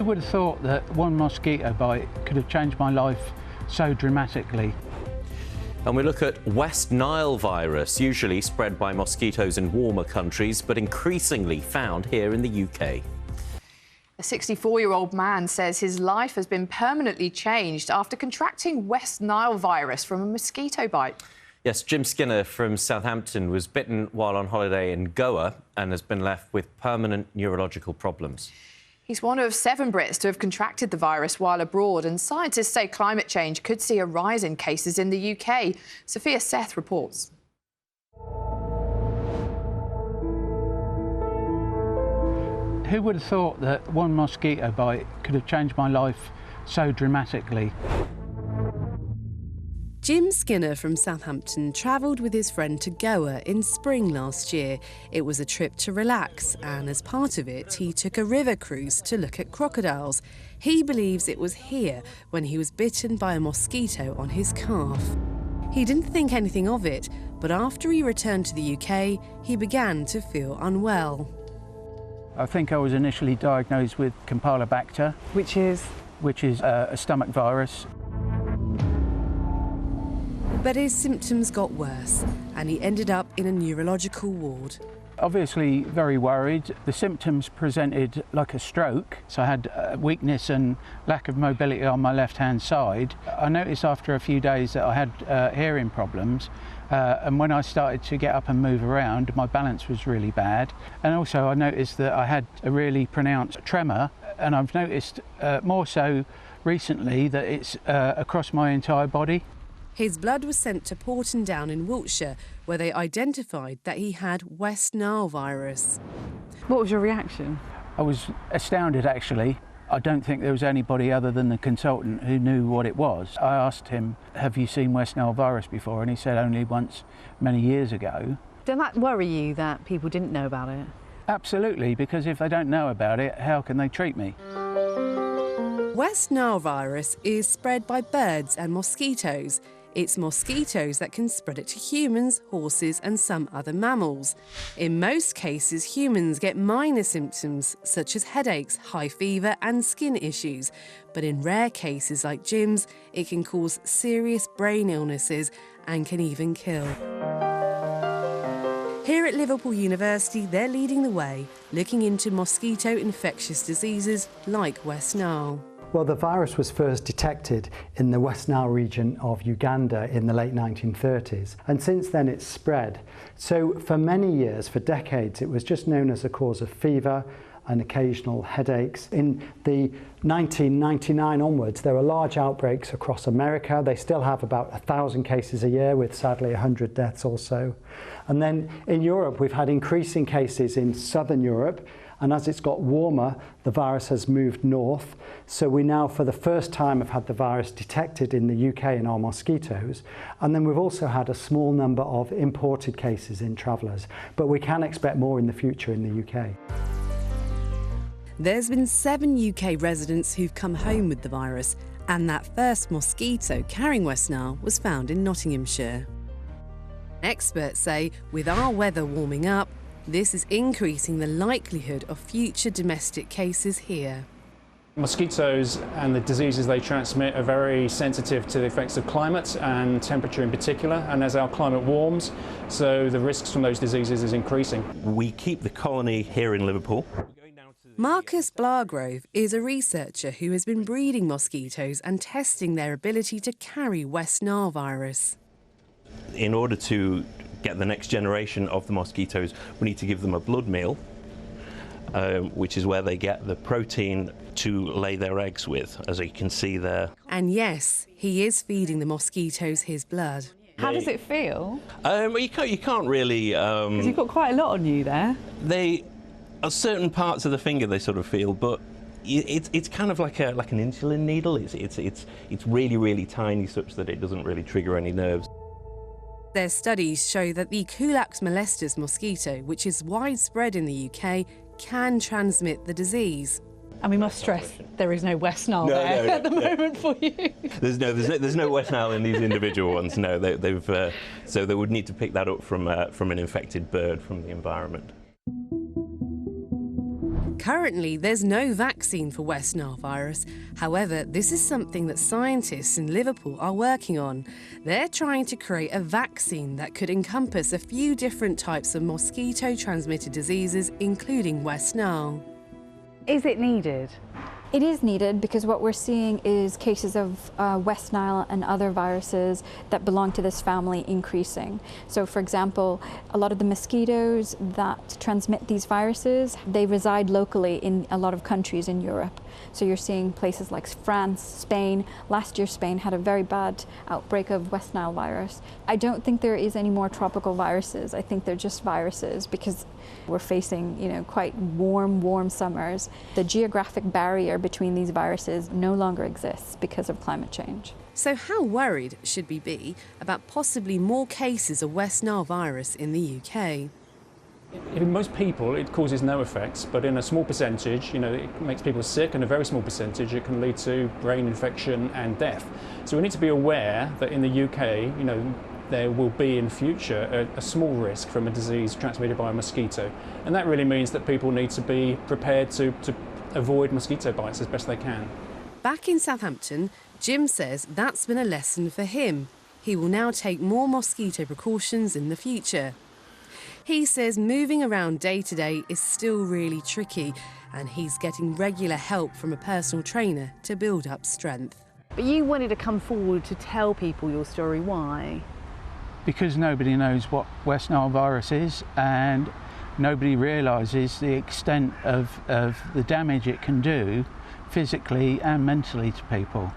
would have thought that one mosquito bite could have changed my life so dramatically? And we look at West Nile virus, usually spread by mosquitoes in warmer countries, but increasingly found here in the UK. A 64-year-old man says his life has been permanently changed after contracting West Nile virus from a mosquito bite. Yes, Jim Skinner from Southampton was bitten while on holiday in Goa and has been left with permanent neurological problems. He's one of 7 Brits to have contracted the virus while abroad, and scientists say climate change could see a rise in cases in the UK. Sophia Seth reports. Who would have thought that one mosquito bite could have changed my life so dramatically? Jim Skinner from Southampton travelled with his friend to Goa in spring last year. It was a trip to relax, and as part of it, he took a river cruise to look at crocodiles. He believes it was here when he was bitten by a mosquito on his calf. He didn't think anything of it, but after he returned to the UK, he began to feel unwell. I think I was initially diagnosed with Campylobacter, which is a stomach virus. But his symptoms got worse, and he ended up in a neurological ward. Obviously very worried. The symptoms presented like a stroke, so I had weakness and lack of mobility on my left-hand side. I noticed after a few days that I had hearing problems, and when I started to get up and move around, my balance was really bad. And also I noticed that I had a really pronounced tremor, and I've noticed more so recently that it's across my entire body. His blood was sent to Porton Down in Wiltshire, where they identified that he had West Nile virus. What was your reaction? I was astounded, actually. I don't think there was anybody other than the consultant who knew what it was. I asked him, have you seen West Nile virus before? And he said only once, many years ago. Did that worry you that people didn't know about it? Absolutely, because if they don't know about it, how can they treat me? West Nile virus is spread by birds and mosquitoes. It's mosquitoes that can spread it to humans, horses and some other mammals. In most cases, humans get minor symptoms such as headaches, high fever and skin issues. But in rare cases like Jim's, it can cause serious brain illnesses and can even kill. Here at Liverpool University, they're leading the way, looking into mosquito infectious diseases like West Nile. Well, the virus was first detected in the West Nile region of Uganda in the late 1930s, and since then it's spread. So for many years, for decades, it was just known as a cause of fever and occasional headaches. In the 1999 onwards, there were large outbreaks across America. They still have about 1,000 cases a year, with sadly 100 deaths or so. And then in Europe, we've had increasing cases in southern Europe. And as it's got warmer, the virus has moved north. So we now, for the first time, have had the virus detected in the UK in our mosquitoes. And then we've also had a small number of imported cases in travellers. But we can expect more in the future in the UK. There's been 7 UK residents who've come home with the virus, and that first mosquito carrying West Nile was found in Nottinghamshire. Experts say with our weather warming up, this is increasing the likelihood of future domestic cases here. Mosquitoes and the diseases they transmit are very sensitive to the effects of climate and temperature in particular, and as our climate warms, so the risks from those diseases is increasing. We keep the colony here in Liverpool. Marcus Blagrove is a researcher who has been breeding mosquitoes and testing their ability to carry West Nile virus. In order to get the next generation of the mosquitoes, we need to give them a blood meal, which is where they get the protein to lay their eggs with, as you can see there. And yes, he is feeding the mosquitoes his blood. How does it feel? You can't really... Because you've got quite a lot on you there. They, at certain parts of the finger they sort of feel, but it's kind of like an insulin needle. It's really, really tiny, such that it doesn't really trigger any nerves. Their studies show that the Culex molestus mosquito, which is widespread in the UK, can transmit the disease. And we must stress there is no West Nile at the moment for you. There's no West Nile in these individual ones. No, so they would need to pick that up from an infected bird from the environment. Currently, there's no vaccine for West Nile virus. However, this is something that scientists in Liverpool are working on. They're trying to create a vaccine that could encompass a few different types of mosquito-transmitted diseases, including West Nile. Is it needed? It is needed because what we're seeing is cases of West Nile and other viruses that belong to this family increasing. So for example, a lot of the mosquitoes that transmit these viruses, they reside locally in a lot of countries in Europe. So you're seeing places like France, Spain. Last year Spain had a very bad outbreak of West Nile virus. I don't think there is any more tropical viruses. I think they're just viruses because we're facing, quite warm summers. The geographic barrier between these viruses no longer exists because of climate change. So how worried should we be about possibly more cases of West Nile virus in the UK? In most people, it causes no effects, but in a small percentage, it makes people sick, and a very small percentage, it can lead to brain infection and death. So we need to be aware that in the UK, there will be in future a small risk from a disease transmitted by a mosquito. And that really means that people need to be prepared to avoid mosquito bites as best they can. Back in Southampton, Jim says that's been a lesson for him. He will now take more mosquito precautions in the future. He says moving around day to day is still really tricky, and he's getting regular help from a personal trainer to build up strength. But you wanted to come forward to tell people your story. Why? Because nobody knows what West Nile virus is, and nobody realises the extent of the damage it can do physically and mentally to people.